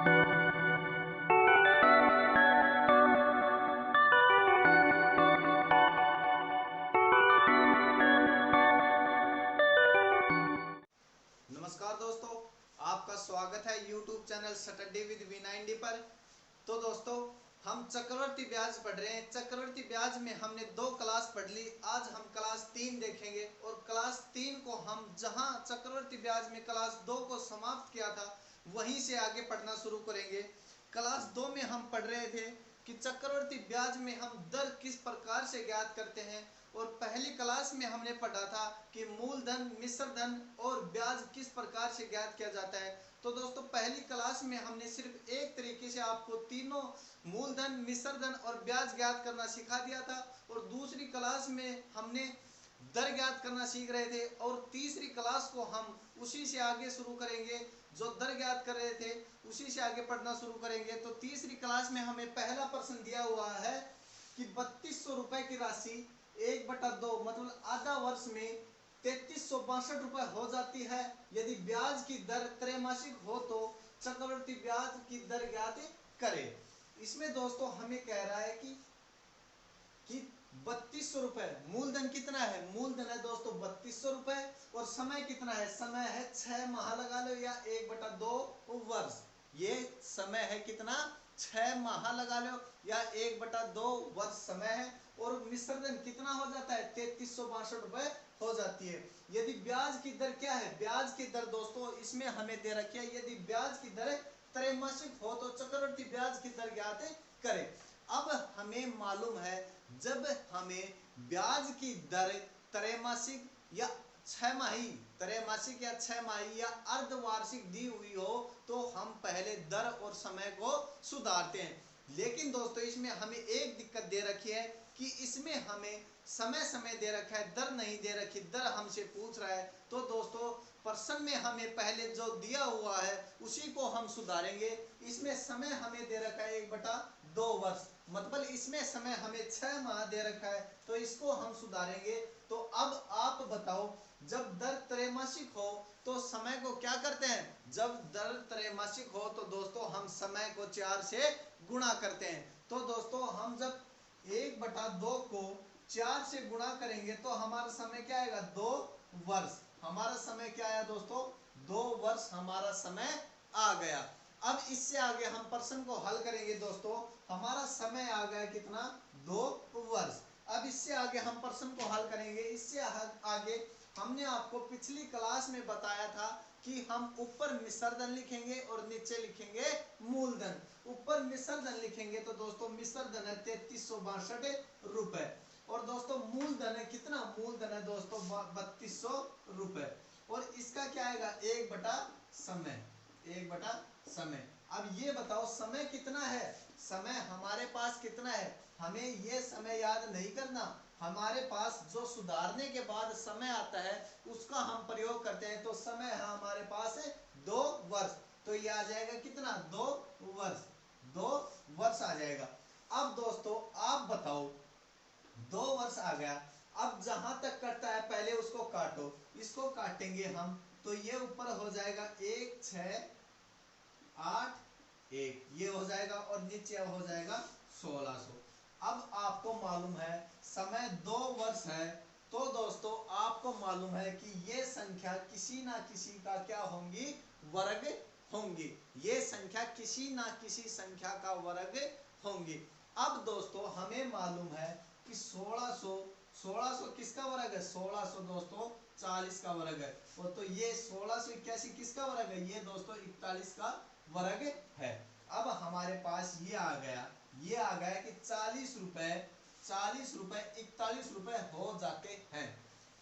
नमस्कार दोस्तों, आपका स्वागत है YouTube channel Saturday with V90 पर। तो दोस्तों, हम चक्रवर्ती ब्याज पढ़ रहे हैं। चक्रवर्ती ब्याज में हमने 2 क्लास पढ़ ली। आज हम क्लास 3 देखेंगे और क्लास 3 को हम जहां चक्रवर्ती ब्याज में क्लास 2 को समाप्त किया था वहीं से आगे पढ़ना शुरू करेंगे। क्लास 2 में हम पढ़ रहे थे कि चक्रवर्ती ब्याज में हम दर किस प्रकार से ज्ञात करते हैं, और पहली क्लास में हमने पढ़ा था कि मूलधन, मिश्र धन और ब्याज किस प्रकार से ज्ञात किया जाता है। तो दोस्तों, पहली क्लास में हमने सिर्फ एक तरीके से आपको तीनों मूलधन, मिश्र धन और ब्याज ज्ञात करना सिखा दिया था, और दूसरी क्लास में हमने दर ज्ञात करना सीख रहे थे, और तीसरी क्लास को हम उसी से आगे शुरू करेंगे। जो दर ज्ञात कर रहे थे उसी से आगे पढ़ना शुरू करेंगे। तो तीसरी क्लास में हमें पहला प्रश्न दिया हुआ है कि 3200 रुपए की राशि 1/2 मतलब आधा वर्ष में 3362 रुपए हो जाती है यदि ब्याज की दर त्रैमासिक हो तो चक्रवर्ती ब्याज की दर ज्ञात करें। इसमें दोस्तों हमें कह रहा है कि 3200 रुपए। मूलधन कितना है? मूलधन है दोस्तों 3200 रुपए, और समय कितना है? समय है 6 माह लगा लो या 1/2 वर्ष। ये समय है कितना? 6 माह लगा लो या 1/2 वर्ष समय है। और मिश्र धन कितना हो जाता है? 3362 रुपए हो जाती है। यदि ब्याज की दर क्या है? ब्याज की दर दोस्तों इसमें हमें दे रखी है, यदि ब्याज की दर त्रैमासिक हो तो चक्रवर्ती ब्याज की दर ज्ञात करें। अब हमें मालूम है, जब हमें ब्याज की दर त्रैमासिक या 6 माही, त्रैमासिक या 6 माही या अर्धवार्षिक दी हुई हो तो हम पहले दर और समय को सुधारते हैं। लेकिन दोस्तों इसमें हमें एक दिक्कत दे रखी है कि इसमें हमें समय दे रखा है, दर नहीं दे रखी। दर हमसे पूछ रहा है, तो दोस्तों प्रश्न में हमें पहले जो दिया हुआ है उसी को हम सुधारेंगे। इसमें समय हमें दे रखा है 1/2 वर्ष, मतलब इसमें समय हमें 6 माह दे रखा है, तो इसको हम सुधारेंगे। तो अब आप बताओ, जब दर त्रैमासिक हो तो समय को क्या करते हैं? जब दर त्रैमासिक हो तो दोस्तों हम समय को 4 से गुणा करते हैं। तो दोस्तों हम जब 1/2 को 4 से गुणा करेंगे तो हमारा समय क्या आएगा? 2 वर्ष। हमारा समय क्या आया दोस्तों? 2 वर्ष हमारा समय आ गया। अब इससे आगे हम प्रश्न को हल करेंगे दोस्तों। हमारा समय आ गया कितना? 2 वर्ष। अब इससे आगे हम प्रश्न को हल करेंगे। इससे आगे हमने आपको पिछली क्लास में बताया था कि हम ऊपर मिश्र धन लिखेंगे और नीचे लिखेंगे मूलधन। ऊपर मिश्र धन लिखेंगे तो दोस्तों मिश्र धन है 3362 रुपए, और दोस्तों मूलधन है कितना? मूलधन है दोस्तों 3200 रुपए, और इसका क्या आएगा? 1/समय, 1/समय। अब ये बताओ समय कितना है? समय हमारे पास कितना है? हमें ये समय याद नहीं करना, हमारे पास जो सुधारने के बाद समय आता है उसका हम प्रयोग करते हैं। तो समय है हमारे पास 2 वर्ष, तो ये आ जाएगा कितना? 2 वर्ष, 2 वर्ष आ जाएगा। अब दोस्तों आप बताओ, 2 वर्ष आ गया। अब जहां तक कटता है पहले उसको काटो। इसको काटेंगे हम तो ये ऊपर हो जाएगा 1 6 8 1, ये हो जाएगा, और नीचे हो जाएगा 1600। अब आपको मालूम है समय 2 वर्ष है, तो दोस्तों आपको मालूम है कि ये संख्या किसी ना किसी का क्या होंगी? वर्ग होंगी। ये संख्या किसी ना किसी संख्या का वर्ग होंगी। अब दोस्तों हमें मालूम है कि 1600 किसका वर्ग है? 1600 दोस्तों 40 का वर्ग है। और तो ये 1681 किसका वर्ग है? ये दोस्तों 41 का वर्ग है। अब हमारे पास ये आ गया कि 40 रुपए 41 रुपए हो जाते हैं।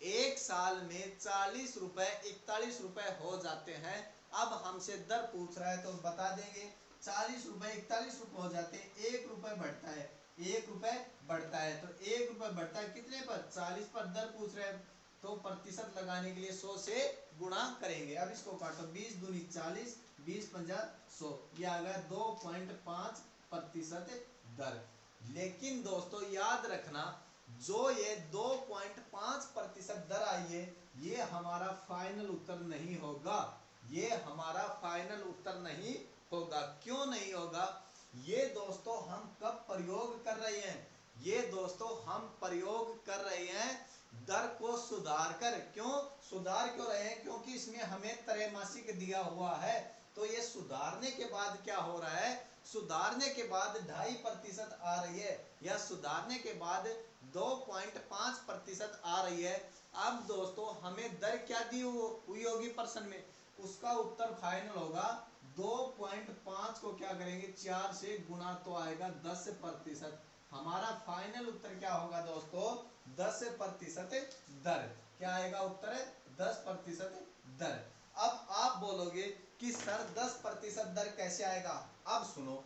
एक साल में 40 रुपए 41 रुपए हो जाते हैं। अब हमसे दर पूछ रहा है तो बता देंगे 40 रुपए 41 रुपए हो जाते हैं। 1 रुपए बढ़ता है, 1 रुपए बढ़ता है, तो 1 रुपए बढ़ता है कितने पर? 40 पर। दर पूछ रहे हैं तो प्रतिशत लगाने के लिए 100 से गुणा करेंगे। अब इसको काटो, 20 दूनी 40, 20 पंजा 100, ये आ गया 2.5% दर। लेकिन दोस्तों याद रखना, जो ये 2.5% दर आई है ये हमारा फाइनल उत्तर नहीं होगा, ये हमारा फाइनल उत्तर नहीं होगा। क्यों नहीं होगा? ये दोस्तों हम कब प्रयोग कर रहे हैं? ये दोस्तों हम प्रयोग कर रहे हैं दर को सुधार कर। क्यों सुधार क्यों रहे हैं? क्योंकि इसमें हमें त्रैमासिक दिया हुआ है, तो ये सुधारने के बाद क्या हो रहा है? सुधारने के बाद 2.5% आ रही है, या सुधारने के बाद 2.5% आ रही है। अब दोस्तों हमें दर क्या दी हुई होगी प्रश्न में? उसका उत्तर फाइनल होगा 2.5 को क्या करेंगे 4 से गुणा, तो आएगा 10%। हमारा फाइनल उत्तर क्या होगा दोस्तों? 10% दर। क्या आएगा उत्तर? 10% दर। अब आप बोलोगे कि सर 10% दर कैसे आएगा? अब सुनो,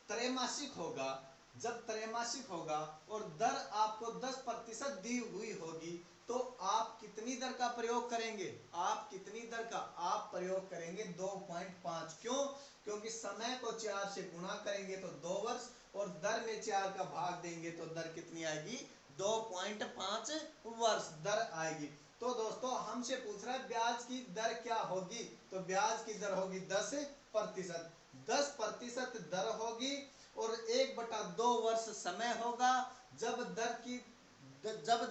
त्रैमासिक होगा, जब त्रैमासिक होगा और दर आपको 10% दी हुई होगी, तो आप कितनी दर का प्रयोग करेंगे? आप कितनी दर का? आप प्रयोग करेंगे 2.5। क्यों? क्योंकि समय को 4 से गुणा करेंगे तो 2 वर्ष, और दर में 4 का भाग देंगे तो दर कितनी आएगी? 2.5 वर्ष दर आएगी। तो दोस्तों हमसे पूछ रहा है ब्याज की दर क्या होगी? तो ब्याज की दर होगी 10%। 10% दर होगी और 1/2 वर्ष समय होगा। जब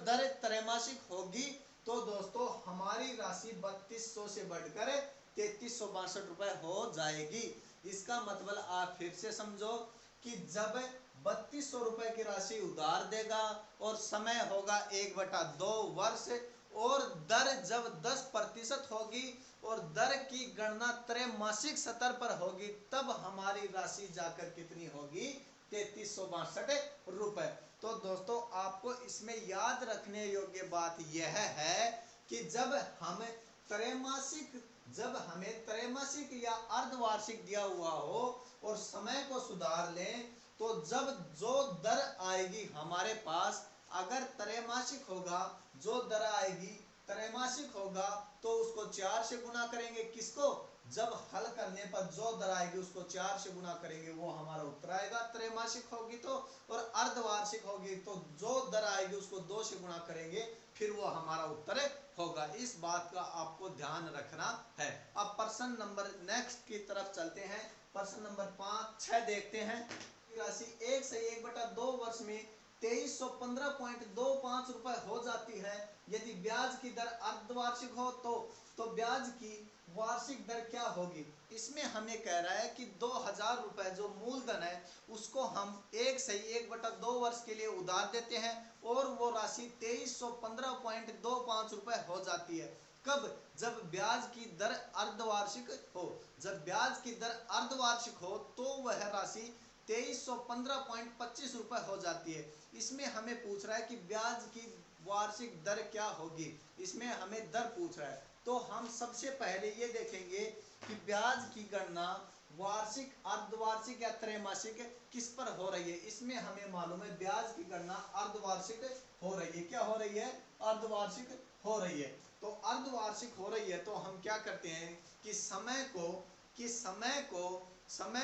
दर त्रैमासिक होगी तो दोस्तों हमारी राशि 3200 से बढ़कर 3362 रुपए हो जाएगी। इसका मतलब आप फिर से समझो कि जब 3200 रुपए की राशि उधार देगा और समय होगा 1/2 वर्ष, और दर जब 10% होगी और दर की गणना त्रैमासिक स्तर पर होगी, तब हमारी राशि जाकर कितनी होगी? 3362 रुपए। तो दोस्तों आपको इसमें याद रखने योग्य बात यह है कि जब हमें त्रैमासिक या अर्धवार्षिक दिया हुआ हो और समय को सुधार लें, तो जब जो दर आएगी हमारे पास, अगर त्रैमासिक होगा, जो दर आएगी त्रैमासिक होगा, तो उसको 4 से गुणा करेंगे। किसको? जब हल करने पर जो दर आएगी उसको 4 से गुणा करेंगे, वो हमारा उत्तर आएगा त्रैमासिक होगी तो। और अर्धवार्षिक होगी तो जो दर आएगी उसको 2 से गुणा करेंगे, फिर वो हमारा उत्तर होगा। इस बात का आपको ध्यान रखना है। अब प्रश्न नंबर नेक्स्ट की तरफ चलते हैं। प्रश्न नंबर 5-6 देखते हैं। राशि 1 से 1/2 वर्ष में 2315.25 रुपए हो जाती है। यदि ब्याज की दर अर्धवार्षिक हो तो ब्याज की वार्षिक दर क्या होगी? इसमें हमें कह रहा है कि 2000 रुपए जो मूलधन है उसको हम 1 से 1/2 वर्ष के लिए उधार देते हैं, और वो राशि 2315.25 रुपए हो जाती है। कब? जब ब्याज की दर अर्धवार्षिक हो। जब ब्याज की दर अर्धवार्षिक हो तो वह राशि 2315.25 रुपए हो जाती है। इसमें हमें पूछ रहा है कि ब्याज की वार्षिक दर क्या होगी। इसमें हमें दर पूछ रहा है, तो हम सबसे पहले ये देखेंगे कि ब्याज की गणना वार्षिक, अर्धवार्षिक या त्रैमासिक किस पर हो रही है। इसमें हमें मालूम है ब्याज की गणना अर्धवार्षिक हो रही है। क्या हो रही है? अर्धवार्षिक हो रही है। तो अर्धवार्षिक हो रही है तो हम क्या करते हैं कि समय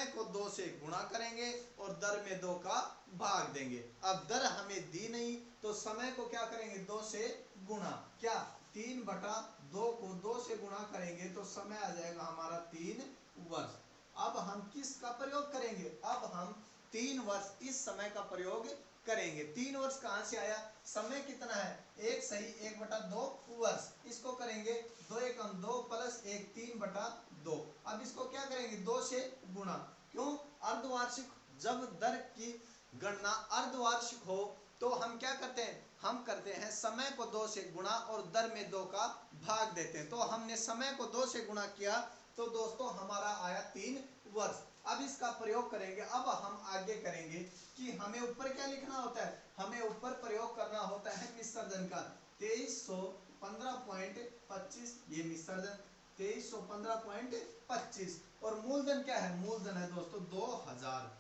को 2 से गुणा करेंगे और दर में 2 का भाग देंगे। अब दर हमें दी नहीं तो समय को क्या करेंगे? 2 से गुणा। क्या? 3/2 को 2 से गुणा करेंगे तो समय आ जाएगा हमारा 3 वर्ष। अब हम किसका प्रयोग करेंगे? अब हम 3 वर्ष इस समय का प्रयोग करेंगे। 3 वर्ष कहां से आया? समय कितना है? 1 सही 1/2 वर्ष। इसको करेंगे 2 एकम 2 प्लस 1 3/2। अब इसको क्या करेंगे? 2 से गुणा। क्यों? अर्धवार्षिक, जब दर की गणना अर्धवार्षिक हो तो हम क्या करते हैं? हम करते हैं समय को 2 से गुणा और दर में 2 का भाग देते हैं। तो हमने समय को 2 से गुणा किया तो दोस्तों हमारा आया 3 वर्ष। अब इसका प्रयोग करेंगे। अब हम आगे करेंगे कि हमें ऊपर क्या लिखना होता है? हमें ऊपर प्रयोग करना होता है विसर्जन का। 2315.25 ये विसर्जन 2315.25। और मूलधन क्या है? मूलधन है दोस्तों 2000।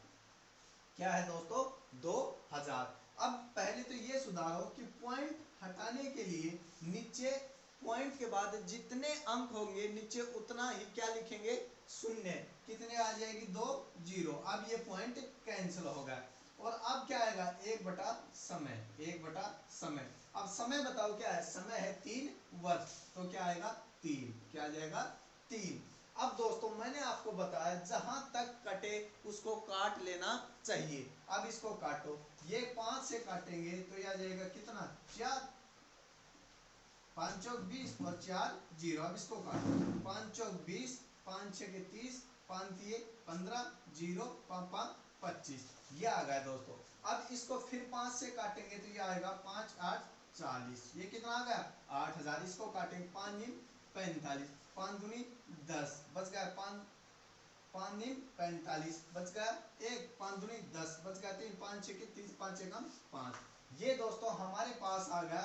क्या है दोस्तों? 2000। अब पहले तो ये सुधारो कि पॉइंट हटाने के लिए नीचे पॉइंट के बाद जितने अंक होंगे नीचे उतना ही क्या लिखेंगे? शून्य। कितने आ जाएगी? 2 0। अब ये पॉइंट कैंसिल होगा और अब क्या आएगा? 1/समय। 1/समय। अब समय बताओ क्या है? समय है 3 वर्ष, तो क्या आएगा? 3। क्या आ जाएगा? 3। अब दोस्तों मैंने आपको बताया जहां तक कटे उसको काट लेना चाहिए। अब इसको काटो, ये 5 से काटेंगे तो यह आ जाएगा कितना 4, 5 चौक 20 और 4 0। अब इसको काटो, 5 चौक 20, 5 6 के 30, 5 दिए 15, 0 5 5 25, ये आ गया दोस्तों। अब इसको फिर 5 से काटेंगे तो ये आएगा 5 8 40, ये कितना आ गया 8000। इसको काटेंगे 5 नीम 45, 5 दूनी 10, बच गया 5 5 नीम 45, बच गया 1, 5 दूनी 10, बच गया 3, 5 6 के 30, 5 6 कम 5। ये दोस्तों हमारे पास आ गया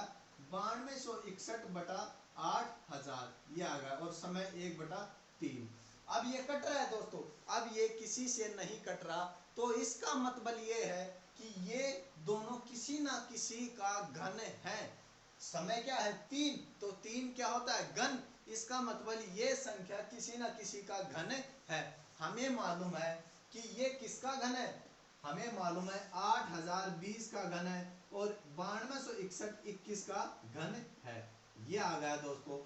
9261 बटा 8000, ये आ गया और समय 1/3। अब ये कट रहा है दोस्तों, अब ये किसी से नहीं कट रहा, तो इसका मतलब ये है कि ये दोनों किसी ना किसी का घन है। समय क्या है 3, तो 3 क्या होता है घन, इसका मतलब ये संख्या किसी ना किसी का घन है। हमें मालूम है कि ये किसका घन है, हमें मालूम है 8020 का घन है और 9261 21 का घन है। ये आ गया दोस्तों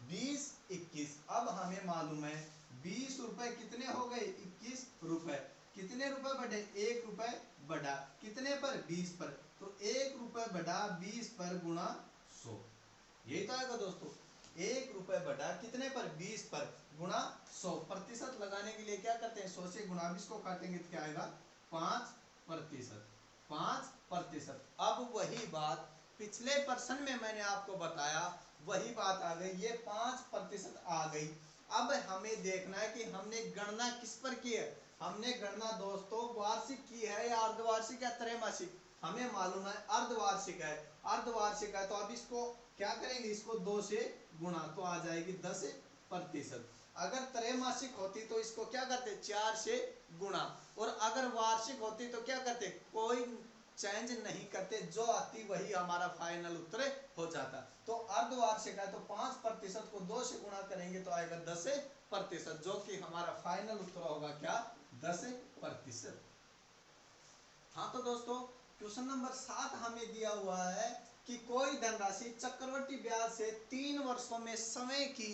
20 21। अब हमें मालूम है 20 रुपए कितने हो गए 21 रुपए, कितने रुपए बढ़े 1 रुपए बढ़ा, कितने पर 20 पर, तो 1 रुपए बढ़ा 20 पर गुणा 100, यही तो आएगा दोस्तों। 1 रुपए बढ़ा कितने पर 20 पर गुणा 100। प्रतिशत लगाने के लिए क्या करते हैं 100 से गुणा, 20 को काटेंगे तो क्या आएगा 5%, 5%। अब वही बात पिछले प्रश्न में मैंने आपको बताया, वही बात आ गई, ये 5% आ गई। अब हमें देखना है कि हमने गणना किस पर की है, हमने गणना दोस्तों वार्षिक की है या अर्धवार्षिक या त्रैमासिक। हमें मालूम है अर्धवार्षिक है, अर्धवार्षिक है तो अब इसको क्या करेंगे, इसको 2 से गुणा तो आ जाएगी 10%। अगर त्रैमासिक होती तो इसको क्या करते 4 से गुणा, और अगर वार्षिक होती तो क्या करते कोई चेंज नहीं करते, जो आती वही हमारा फाइनल उत्तर हो जाता। तो अर्धवार्षिक है तो 5% को 2 से गुणा करेंगे तो आएगा 10%, जो कि हमारा फाइनल उत्तर होगा क्या 10%। हाँ तो दोस्तों क्वेश्चन नंबर 7 हमें दिया हुआ है कि कोई धनराशि चक्रवृद्धि ब्याज से 3 वर्षों में समय की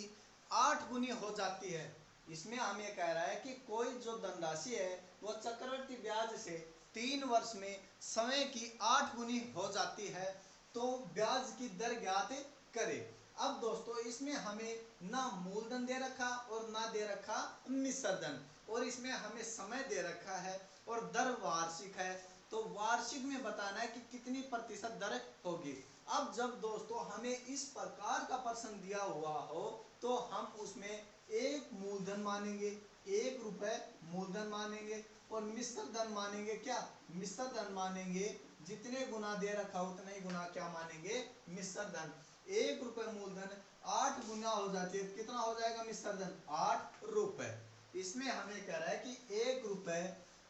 8 गुनी हो जाती है। इसमें हमें कह रहा है कि कोई जो धनराशि है वो चक्रवृद्धि ब्याज से 3 वर्ष में समय की 8 गुनी हो जाती है, तो ब्याज की दर ज्ञात करे। अब दोस्तों इसमें हमें ना मूलधन दे रखा और ना दे रखा मिश्र धन, और इसमें हमें समय दे रखा है और दर वार्षिक है, तो वार्षिक में बताना है कि कितनी प्रतिशत दर होगी। अब जब दोस्तों हमें इस प्रकार का प्रश्न दिया हुआ हो तो हम उसमें एक मूलधन मानेंगे, 1 रुपए मूलधन मानेंगे और मिश्र धन मानेंगे, क्या मिश्र धन मानेंगे, जितने गुना दे रखा उतने ही गुना क्या मानेंगे मिश्र धन। 1 रुपए मूलधन 8 गुना हो जाती है, कितना हो जाएगा मिश्र धन 8 रुपए। इसमें हमें कह रहा है कि 1 रुपए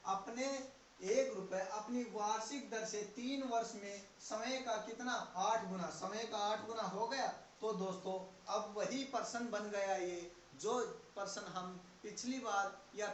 अपने 1 रुपए अपनी वार्षिक दर से 3 वर्ष में समय का कितना 8 गुना, समय का 8 गुना हो गया। तो दोस्तों अब वही प्रश्न बन गया, ये जो प्रश्न हम पिछली बार या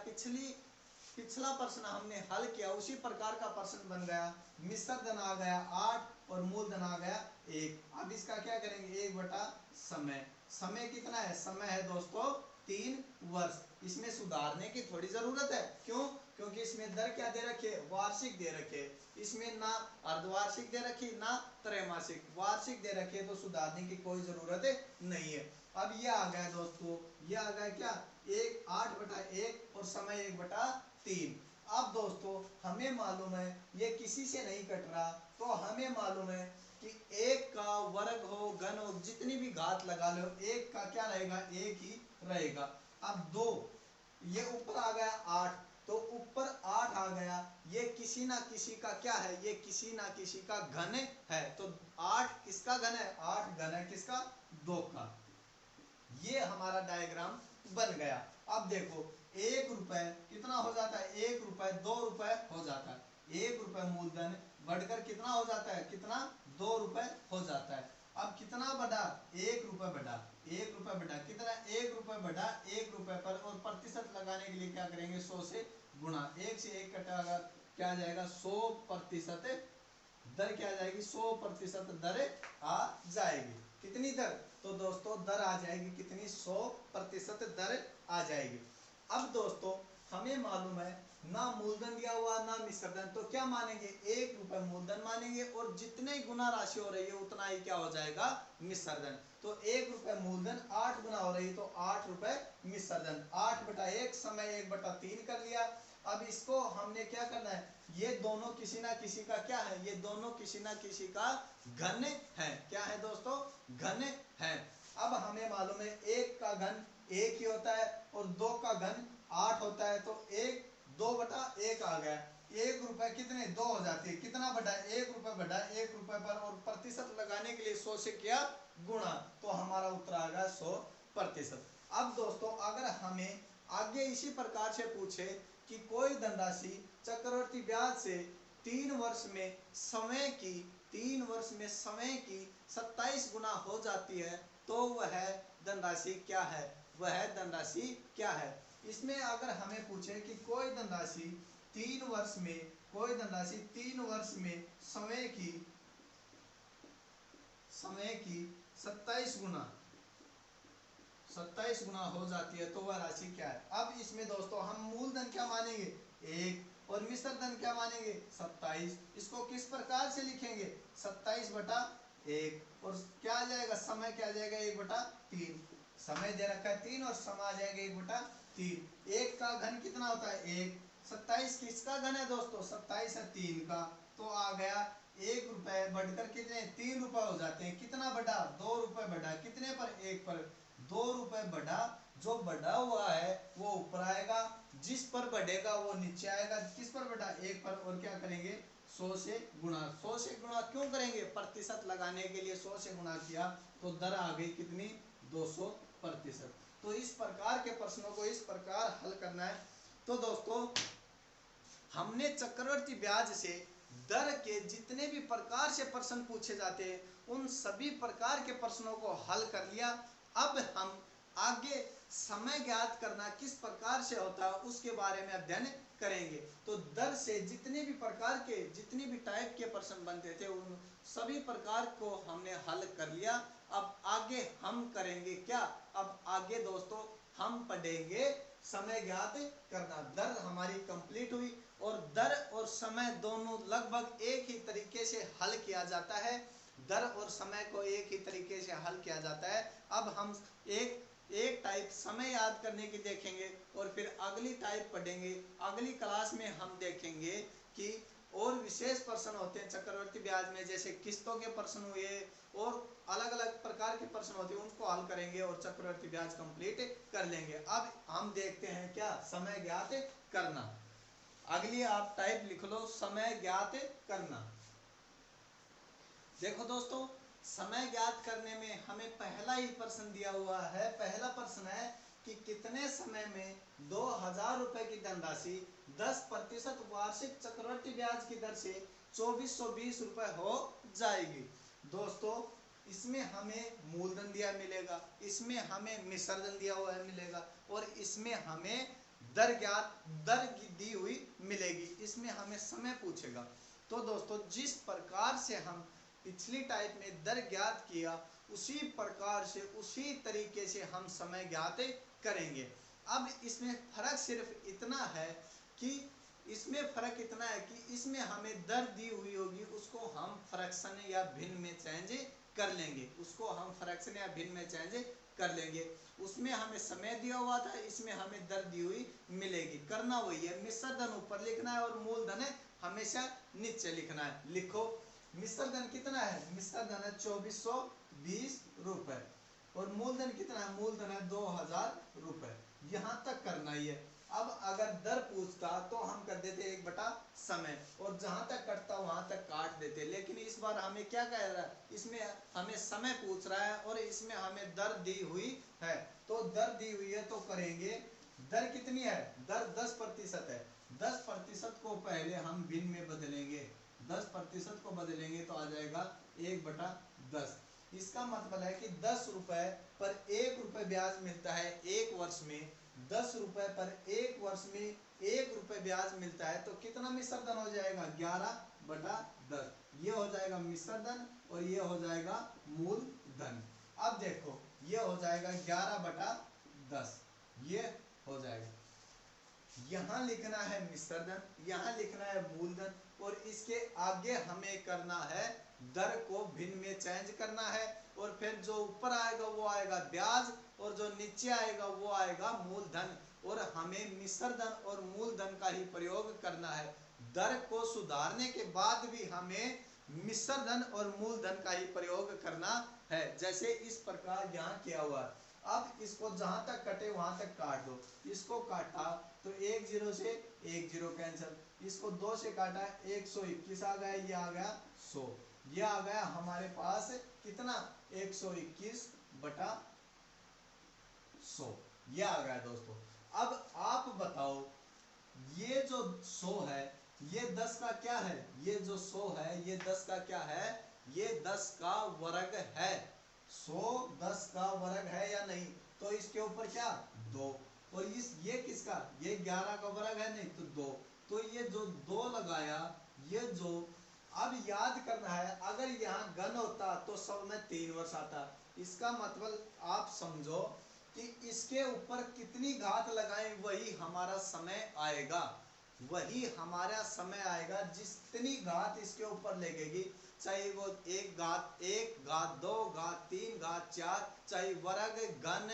पिछला प्रश्न हमने हल किया उसी प्रकार का प्रश्न बन गया। मिश्र धन आ गया 8 और मूलधन आ गया 1। अब इसका क्या करेंगे 1 बटा समय, समय कितना है, समय है दोस्तों 3 वर्ष। इसमें सुधारने की थोड़ी जरूरत है, क्यों, क्योंकि इसमें दर क्या दे रखे वार्षिक दे रखे, इसमें ना अर्धवार्षिक दे रखी ना त्रैमासिक, वार्षिक दे रखे, तो सुधारने की कोई जरूरत नहीं है। अब ये आ गया दोस्तों, ये आ गया क्या 8/1 और समय 1/3। अब दोस्तों हमें मालूम है ये किसी से नहीं कट रहा, तो हमें मालूम है कि 1 का वर्ग हो घन हो जितनी भी घात लगा लो 1 का क्या रहेगा 1 ही रहेगा। अब 2 ये ऊपर आ गया 8, तो ऊपर 8 आ गया, ये किसी ना किसी का क्या है, ये किसी ना किसी का घन है, तो 8 किसका घन है 8 घन है किसका 2 का। ये हमारा डायग्राम बन गया। अब देखो 1 रुपए कितना हो जाता है 1 रुपए 2 रुपए हो जाता है, 1 रुपए मूलधन बढ़कर कितना हो जाता है कितना 2 रुपए हो जाता है। अब कितना बढ़ा 1 रुपए बढ़ा, 1 रुपए बढ़ा कितना 1 रुपए बढ़ा 1 रुपए पर, और प्रतिशत लगाने के लिए क्या करेंगे 100 से गुणा, 1 से 1 कटेगा क्या आ जाएगा 100%, दर क्या आ जाएगी 100% दर आ जाएगी। कितनी दर, तो दोस्तों दर आ जाएगी कितनी, 100% दर आ जाएगी। अब दोस्तों हमें मालूम है ना मूलधन दिया हुआ ना मिश्र धन, तो क्या मानेंगे, 1 रुपए मूलधन मानेंगे और जितने गुना राशि हो रही है उतना ही क्या हो जाएगा, मिश्र धन। तो 1 रुपए मूलधन 8 गुना हो रही है तो 8 रुपए मिश्र धन। 8/1 समय 1/3 कर लिया। अब इसको हमने क्या करना है, ये दोनों किसी ना किसी का क्या है, ये दोनों किसी ना किसी का घन है। क्या है दोस्तों, घन है। अब हमें मालूम है 1 का घन 1 ही होता है और 2 का घन 8 होता है, तो 2/1 आ गया। 1 रुपए कितने, 2 हो जाती है, कितना बढ़ा, 1 रुपए बढ़ा 1 रुपए पर, और प्रतिशत लगाने के लिए 100 से किया गुणा, तो हमारा उत्तर आ गया 100%। अब दोस्तों अगर हमें आगे इसी प्रकार से पूछे कि कोई धनराशि चक्रवर्ती ब्याज से 3 वर्ष में समय की 27 गुना हो जाती है, तो वह धनराशि क्या है, वह धनराशि क्या है। इसमें अगर हमें पूछे कि कोई धनराशि 3 वर्ष में, कोई धनराशि 3 वर्ष में समय की 27 गुना हो जाती है, तो वह राशि क्या है। अब इसमें दोस्तों हम मूलधन क्या मानेंगे, 1, और मिश्र धन क्या मानेंगे, 27। इसको किस प्रकार से लिखेंगे, 27/1, और क्या आ जाएगा, समय क्या आ जाएगा, 1/3। समय दे रखा है 3 और समय आ जाएगा 1/3। 1 का घन कितना होता है, 1। 27 किसका घन है दोस्तों, 27 है 3 का, तो आ गया 1 रुपए बढ़कर कितने, 3 रुपए हो जाते हैं। कितना बढ़ा, 2 रुपए बढ़ा, कितने पर, 1 पर, 2 रुपए बढ़ा। जो बढ़ा हुआ है वो ऊपर आएगा, जिस पर बढ़ेगा वो नीचे आएगा। किस पर बढ़ा, 1 पर, और क्या करेंगे, 100 से गुणा। 100 से गुणा क्यों करेंगे, प्रतिशत लगाने के लिए 100 से गुणा किया, तो दर आ गई कितनी, 200%। तो इस प्रकार के प्रश्नों को इस प्रकार हल करना है। तो दोस्तों हमने चक्रवर्ती ब्याज से दर के जितने भी प्रकार से प्रश्न पूछे जाते हैं उन सभी प्रकार के प्रश्नों को हल कर लिया। अब हम आगे समय ज्ञात करना किस प्रकार से होता है उसके बारे में अध्ययन करेंगे। तो दर से जितने भी प्रकार के, जितने भी टाइप के प्रश्न बनते थे उन सभी प्रकार को हमने हल कर लिया। अब आगे हम करेंगे क्या, अब आगे दोस्तों हम पढ़ेंगे समय ज्ञात करना। दर हमारी कंप्लीट हुई, और दर और समय दोनों लगभग एक ही तरीके से हल किया जाता है। दर और समय को एक ही तरीके से हल किया जाता है। अब हम एक टाइप समय याद करने की देखेंगे और फिर अगली टाइप पढ़ेंगे। अगली क्लास में हम देखेंगे कि और विशेष प्रश्न होते हैं चक्रवर्ती ब्याज में, जैसे किस्तों के प्रश्न हुए और अलग अलग प्रकार के प्रश्न होते हैं, उनको हल करेंगे और चक्रवर्ती ब्याज कंप्लीट कर लेंगे। अब हम देखते हैं क्या, समय ज्ञात करना। अगली आप टाइप लिख लो, समय ज्ञात करना। देखो दोस्तों समय ज्ञात करने में हमें पहला ही प्रश्न दिया हुआ है। पहला प्रश्न है कि कितने समय में 2000 रुपए की धनराशि 10% वार्षिक चक्रवर्ती ब्याज की दर से 2420 रुपए हो जाएगी। दोस्तों इसमें हमें मूलधन दिया मिलेगा, इसमें हमें मिश्र धन दिया हुआ मिलेगा, और इसमें हमें दर दी हुई मिलेगी। इसमें हमें समय पूछेगा। तो दोस्तों जिस प्रकार से हम पिछली टाइप में दर ज्ञात किया उसी प्रकार से उसी तरीके से हम समय ज्ञात करेंगे। अब इसमें फर्क सिर्फ इतना है कि इसमें हमें दर दी हुई होगी, उसको हम फ्रैक्शन या भिन्न में चेंज कर लेंगे, उसको हम फ्रैक्शन या भिन्न में चेंज कर लेंगे। उसमें हमें समय दिया हुआ था, इसमें हमें दर दी हुई मिलेगी। करना वही है, मिश्र धन ऊपर लिखना है और मूलधन हमेशा नीचे लिखना है। लिखो मिश्र धन कितना है, मिश्र धन है 2420 रुपए, और मूलधन कितना है, मूलधन है 2000 रुपए। यहाँ तक करना ही है। अब अगर दर पूछता तो हम कर देते 1/समय, और जहां तक कटता वहां तक काट देते। लेकिन इस बार हमें क्या कह रहा है, इसमें हमें समय पूछ रहा है और इसमें हमें दर दी हुई है। तो दर दी हुई है तो करेंगे, दर कितनी है, दर 10% है। 10% को पहले हम भिन्न में बदलेंगे, 10% को बदलेंगे तो आ जाएगा 1/10। इसका मतलब है कि 10 रुपए पर 1 रुपए ब्याज मिलता है 1 वर्ष में। 10 रुपए पर 1 वर्ष में 1 रुपए ब्याज मिलता है, तो कितना मिश्र धन हो जाएगा, 11/10। ये हो जाएगा मिश्र धन और ये हो जाएगा मूलधन। अब देखो ये हो जाएगा 11/10, ये हो जाएगा। यहाँ लिखना है मिश्रधन, यहाँ लिखना है मूलधन, और इसके आगे हमें करना है दर को भिन्न में चेंज करना है, और फिर जो ऊपर आएगा वो आएगा ब्याज, और जो नीचे आएगा वो आएगा मूलधन, और हमें मिश्रधन और मूलधन का ही प्रयोग करना है। दर को सुधारने के बाद भी हमें मिश्रधन और मूलधन का ही प्रयोग करना है, जैसे इस प्रकार यहाँ किया हुआ है। अब इसको जहां तक कटे वहां तक काट दो। इसको काटा तो एक जीरो से एक जीरो कैंसिल, इसको 2 से काटा 121 आ गया, ये आ गया 100, ये आ गया हमारे पास कितना 121/100, ये आ गया दोस्तों। अब आप बताओ ये जो 100 है ये 10 का क्या है, ये जो 100 है ये 10 का क्या है, ये 10 का वर्ग है। 100 10 का वर्ग है या नहीं, तो इसके ऊपर क्या 2, और इस ये किसका, ये 11 का वर्ग है नहीं, तो 2, तो ये जो 2 लगाया, ये जो अब याद करना है, अगर यहाँ घन होता तो सब में 3 वर्ष आता। इसका मतलब आप समझो कि इसके ऊपर कितनी घात लगाएं वही हमारा समय आएगा, वही हमारा समय आएगा, जितनी घात इसके ऊपर लगेगी, चाहे वो 1 घात 1 घात 2 घात 3 घात 4, चाहे वर्ग घन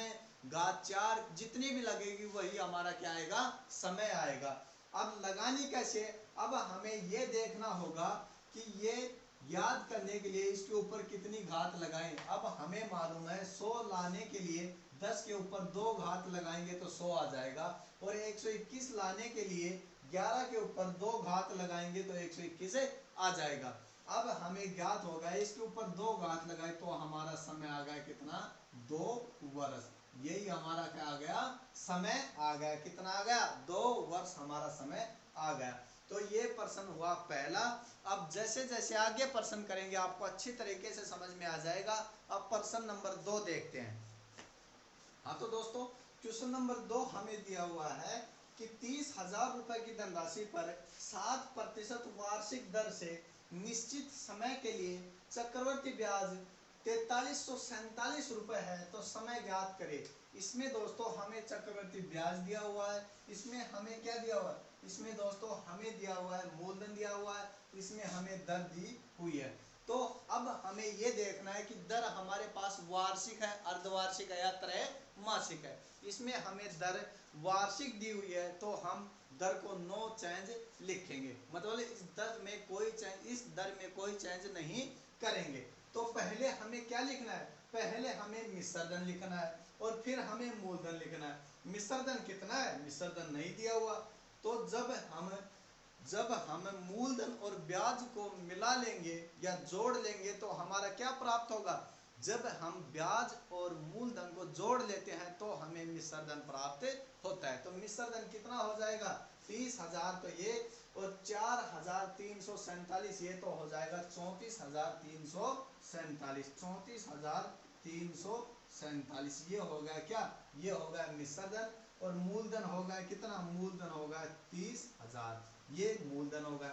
घात 4 जितनी भी लगेगी वही हमारा क्या आएगा, समय आएगा। अब लगानी कैसे, अब हमें ये देखना होगा कि ये याद करने के लिए इसके ऊपर कितनी घात लगाएं। अब हमें मालूम है 100 लाने के लिए 10 के ऊपर 2 घात लगाएंगे तो 100 आ जाएगा, और 121 लाने के लिए 11 के ऊपर 2 घात लगाएंगे तो 121 आ जाएगा। अब हमें ज्ञात हो गया इसके ऊपर 2 घात लगाए तो हमारा समय आ गया कितना 2 वर्ष, यही हमारा क्या आ गया, समय आ गया, कितना आ गया 2 वर्ष हमारा समय आ गया। तो ये प्रश्न हुआ पहला। अब जैसे जैसे आगे प्रश्न करेंगे आपको अच्छी तरीके से समझ में आ जाएगा। अब प्रश्न नंबर 2 देखते हैं। हाँ तो दोस्तों क्वेश्चन नंबर 2 हमें दिया हुआ है कि 30,000 रुपए की धनराशि पर 7% वार्षिक दर से निश्चित समय के लिए चक्रवर्ती ब्याज 4347 रुपए है, तो समय ज्ञात करे। इसमें दोस्तों हमें चक्रवर्ती ब्याज दिया हुआ है, इसमें हमें क्या दिया हुआ है, इसमें दोस्तों हमें दिया हुआ है मूलधन दिया हुआ है, इसमें हमें दर दी हुई है। तो अब हमें ये देखना है कि दर हमारे पास वार्षिक है, अर्धवार्षिक है या त्रैमासिक है। इसमें हमें दर वार्षिक दी हुई है तो हम दर को नो चेंज लिखेंगे, मतलब इस दर में कोई चेंज, इस दर में कोई चेंज नहीं करेंगे। तो पहले हमें क्या लिखना है, पहले हमें मिश्रधन लिखना है और फिर हमें मूलधन लिखना है। मिश्रधन कितना है, मिश्रधन नहीं दिया हुआ, तो जब हम मूलधन और ब्याज को मिला लेंगे या जोड़ लेंगे तो हमारा क्या प्राप्त होगा, जब हम ब्याज और मूलधन को जोड़ लेते हैं तो हमें मिश्रधन प्राप्त होता है। तो मिश्रधन कितना हो जाएगा 30,000, तो ये और 4,347 ये तो हो जाएगा 34,347, 34,347 ये हो गया क्या, ये हो गया मिश्रधन। और मूलधन हो गया कितना, मूलधन हो गया 30,000, ये मूलधन हो गया।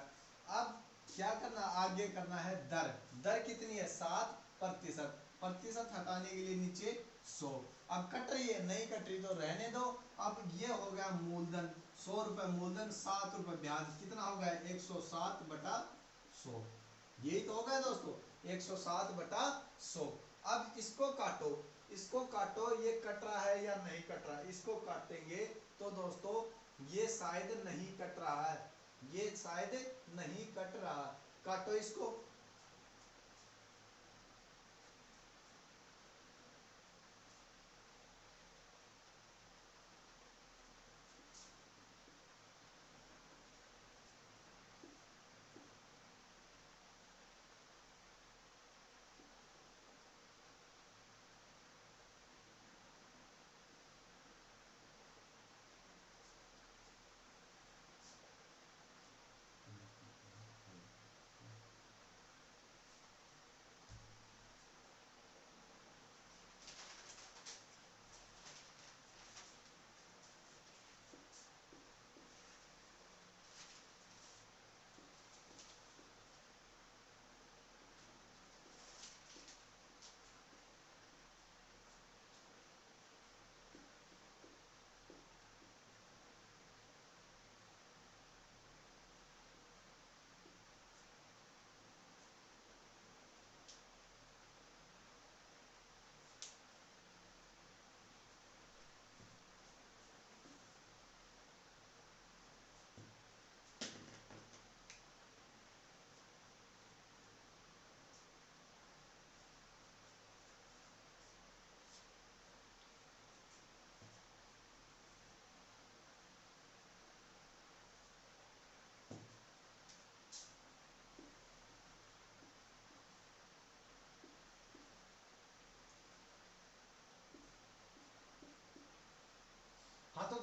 अब क्या करना, आगे करना है दर, दर कितनी है 7%, प्रतिशत हटाने के लिए नीचे 100। अब कट रही है, नहीं कट रही तो रहने दो। अब ये हो गया मूलधन 100 रुपए मूलधन, 7 रुपए ब्याज, कितना हो गया 107/100, यही तो हो गया दोस्तों 107/100। अब इसको काटो, इसको काटो, ये कट रहा है या नहीं कट रहा है, इसको काटेंगे तो दोस्तों ये शायद नहीं कट रहा है, ये शायद नहीं कट रहा, काटो इसको।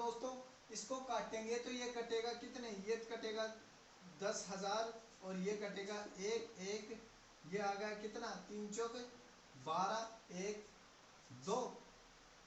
दोस्तों इसको काटेंगे तो ये कटेगा कितने, ये कटेगा 10,000 और ये कटेगा एक एक, ये आ गया कितना 3 चौक 12 एक 2,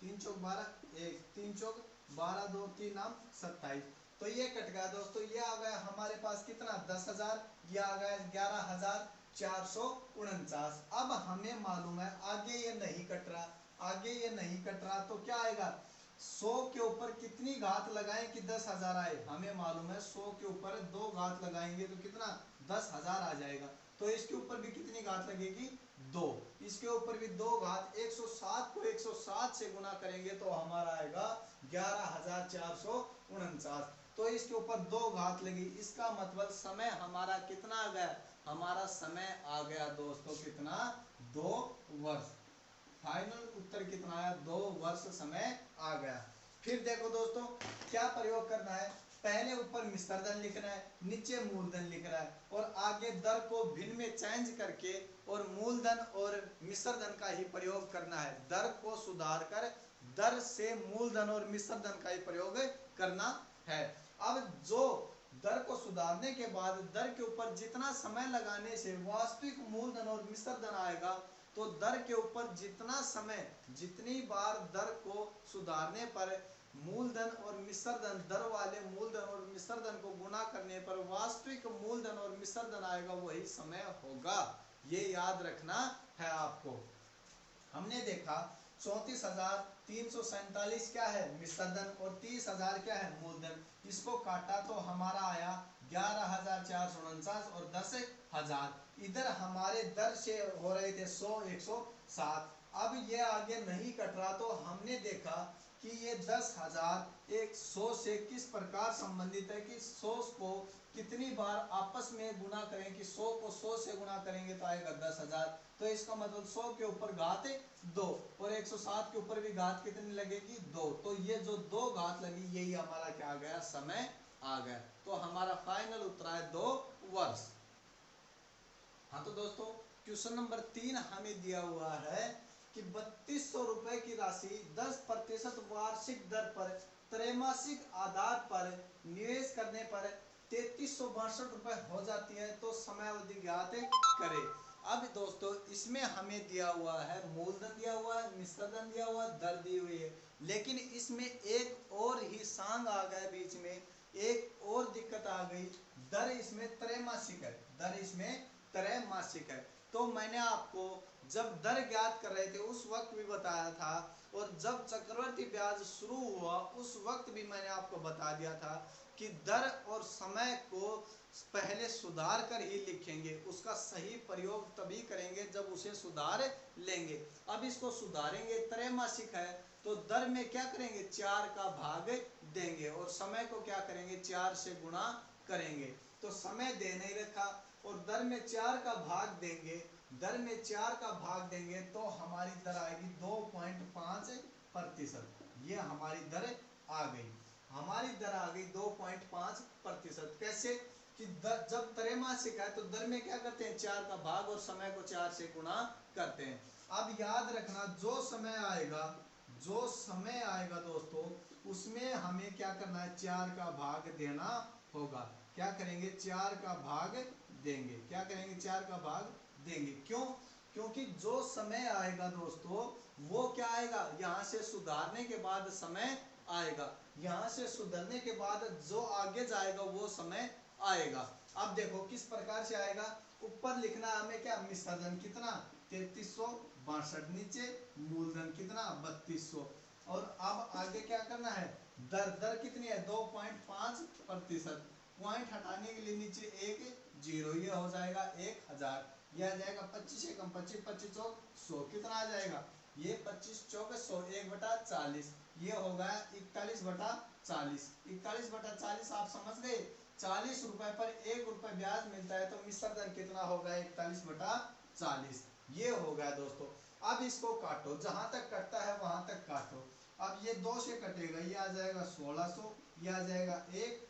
3 चौक 12 एक, 3 चौक 12 2 3 नाम 27। तो ये कट गया दोस्तों, ये आ गया हमारे पास कितना 10,000, ये आ गया 11,449। अब हमें मालूम है आगे ये नहीं कट रहा, आगे ये नहीं कट रहा तो क्या आएगा 100 के ऊपर कितनी घात लगाएं कि 10,000 आए, हमें मालूम है 100 के ऊपर 2 घात लगाएंगे तो कितना 10,000 आ जाएगा। तो इसके ऊपर भी कितनी घात लगेगी 2, इसके ऊपर भी 2 घात, 107 को 107 से गुना करेंगे तो हमारा आएगा 11,449। तो इसके ऊपर 2 घात लगी, इसका मतलब समय हमारा कितना आ गया, हमारा समय आ गया दोस्तों कितना 2 वर्ष। फाइनल उत्तर कितना आया 2 वर्ष समय आ गया। फिर देखो दोस्तों क्या प्रयोग करना है, पहले ऊपर मिश्रधन लिखना है, नीचे मूलधन लिखना है और आगे दर को भिन्न में चेंज करके और मूलधन और मिश्रधन का ही प्रयोग करना है। दर को सुधार कर दर से मूलधन और मिश्रधन का ही प्रयोग करना है। अब जो दर को सुधारने के बाद दर के ऊपर जितना समय लगाने से वास्तविक मूलधन और मिश्रधन आएगा, तो दर के ऊपर जितना समय, जितनी बार दर को सुधारने पर मूलधन और मिश्रधन, दर वाले मूलधन और मिश्रधन को गुना करने पर वास्तविक मूलधन और मिश्रधन आएगा, वही समय होगा। ये याद रखना है आपको। हमने देखा 34,347 क्या है मिश्रधन और 30,000 क्या है मूलधन, इसको काटा तो हमारा आया 11,449 और 10,000। इधर हमारे दर से हो रहे थे 100 107। अब ये आगे नहीं कट रहा तो हमने देखा कि ये 10,000 100 से किस प्रकार संबंधित है कि 100 को कितनी बार आपस में गुना करें कि 100 को 100 से गुना करेंगे तो आएगा 10,000। तो इसका मतलब 100 के ऊपर घात 2 और 107 के ऊपर भी घात कितनी लगेगी 2। तो ये जो 2 घात लगी यही हमारा क्या आ गया समय आ गया। तो हमारा फाइनल उत्तर है 2 वर्ष। हाँ तो दोस्तों क्वेश्चन नंबर 3 हमें दिया हुआ है कि 3200 रुपए की राशि 10% वार्षिक दर पर त्रैमासिक आधार पर निवेश करने पर 3362 रुपए हो जाती है, तो समय अवधि ज्ञात करें। अब दोस्तों इसमें हमें दिया हुआ है मूलधन दिया हुआ है, मिश्रधन दिया हुआ है, दर दी हुई है, लेकिन इसमें एक और ही सांग आ गया बीच में, एक और दिक्कत आ गई, दर इसमें त्रैमासिक है, दर इसमें त्रैमासिक है। तो मैंने आपको जब दर ज्ञात कर रहे थे उस वक्त भी बताया था, और जब चक्रवृद्धि ब्याज शुरू हुआ उस वक्त भी मैंने आपको बता दिया था कि दर और समय को पहले सुधार कर ही लिखेंगे, उसका सही प्रयोग तभी करेंगे जब उसे सुधार लेंगे। अब इसको सुधारेंगे, त्रैमासिक है तो दर में क्या करेंगे 4 का भाग देंगे और समय को क्या करेंगे 4 से गुणा करेंगे। तो समय दे नहीं रखा और दर में 4 का भाग देंगे, दर में 4 का भाग देंगे तो हमारी दर आएगी 2.5%। ये हमारी दर आ गई, हमारी दर आ गई 2.5%। कैसे कि जब त्रैमासिक है तो दर में क्या करते हैं 4 का भाग और समय को 4 से गुणा करते हैं। अब याद रखना जो समय आएगा, जो समय आएगा दोस्तों उसमें हमें क्या करना है 4 का भाग देना होगा। क्या करेंगे 4 का भाग देंगे, क्या करेंगे 4 का भाग देंगे। क्यों? क्योंकि जो समय आएगा दोस्तों वो क्या आएगा, यहाँ से सुधारने के बाद समय आएगा, यहाँ से सुधरने के बाद जो आगे जाएगा वो समय आएगा। अब देखो किस प्रकार से आएगा, ऊपर लिखना है हमें क्या मिश्रधन कितना 3362, नीचे मूलधन कितना 3200, और अब आगे क्या करना है दर, दर कितनी है 2.5%, पॉइंट हटाने के लिए नीचे एक 0, ये हो जाएगा 1000, ये आ जाएगा 25 एकम 25 25 चौक 100, कितना आ जाएगा ये 25 चौक 100, 1/40, ये होगा 41/40, 41/40 आप समझ गए। 40 रुपए पर 1 रुपए ब्याज मिलता है तो मिश्रधन कितना होगा 41/40, ये हो गया दोस्तों। अब इसको काटो, जहां तक कटता है वहां तक काटो। अब ये 2 से कटेगा, ये आ जाएगा 1600, ये आ जाएगा 1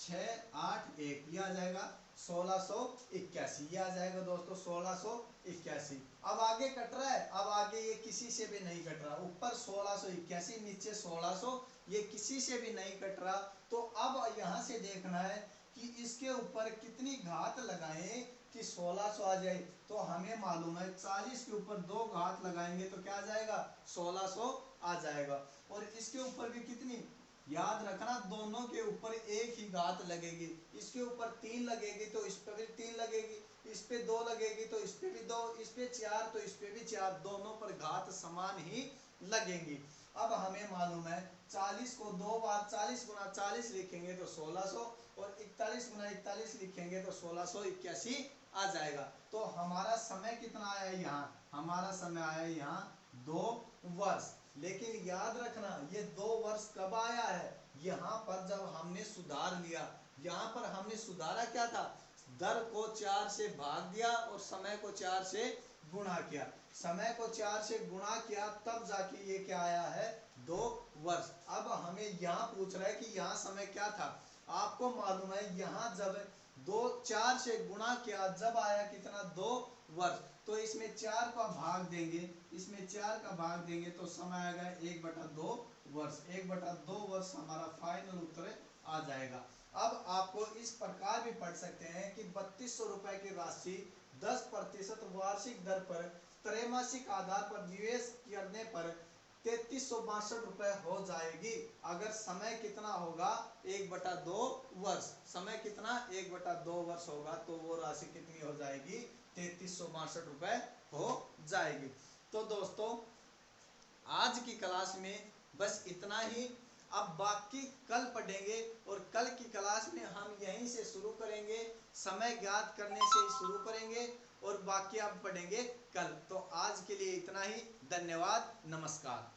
681 ये आ जाएगा 1681, ये आ जाएगा दोस्तों 1681। अब आगे कट रहा है, अब आगे ये किसी से भी नहीं कट रहा, ऊपर 1681 नीचे 1600, ये किसी से भी नहीं कट रहा। तो अब यहाँ से देखना है कि इसके ऊपर कितनी घात लगाएं कि 1600 आ जाए। तो हमें मालूम है 40 के ऊपर 2 घात लगाएंगे तो क्या आ जाएगा 1600 आ जाएगा। और इसके ऊपर भी कितनी, याद रखना दोनों के ऊपर एक ही घात लगेगी, इसके ऊपर 3 लगेगी तो इस पे भी 3 लगेगी, इस पे 2 लगेगी तो इस पे भी 2, इस पे 4 तो इस पे भी 4, दोनों पर घात समान ही लगेंगी। अब हमें मालूम है 40 को 2 बार 40 गुना 40 लिखेंगे तो 1600 और 41 गुना 41 लिखेंगे तो 1681 आ जाएगा। तो हमारा समय कितना आया यहाँ, हमारा समय आया यहाँ 2 वर्ष। लेकिन याद रखना ये 2 वर्ष कब आया है, यहाँ पर जब हमने सुधार लिया। यहाँ पर हमने सुधारा क्या था, दर को 4 से भाग दिया और समय को 4 से गुणा किया, समय को 4 से गुणा किया तब जाके ये क्या आया है 2 वर्ष। अब हमें यहाँ पूछ रहा है कि यहाँ समय क्या था, आपको मालूम है यहाँ जब 4 से गुणा किया जब आया कितना 2 वर्ष। तो इसमें 4 का भाग देंगे, इसमें 4 का भाग देंगे तो समय आएगा 1/2 वर्ष, 1/2 वर्ष हमारा फाइनल उत्तर आ जाएगा। अब आपको इस प्रकार भी पढ़ सकते हैं कि 3200 रुपए की राशि 10% वार्षिक दर पर त्रैमासिक आधार पर निवेश करने पर 3362 रुपए हो जाएगी। अगर समय कितना होगा 1/2 वर्ष, समय कितना 1/2 वर्ष होगा तो वो राशि कितनी हो जाएगी 3362 रुपए हो जाएगी। तो दोस्तों आज की क्लास में बस इतना ही। अब बाकी कल पढ़ेंगे और कल की क्लास में हम यहीं से शुरू करेंगे, समय ज्ञात करने से ही शुरू करेंगे और बाकी आप पढ़ेंगे कल। तो आज के लिए इतना ही, धन्यवाद, नमस्कार।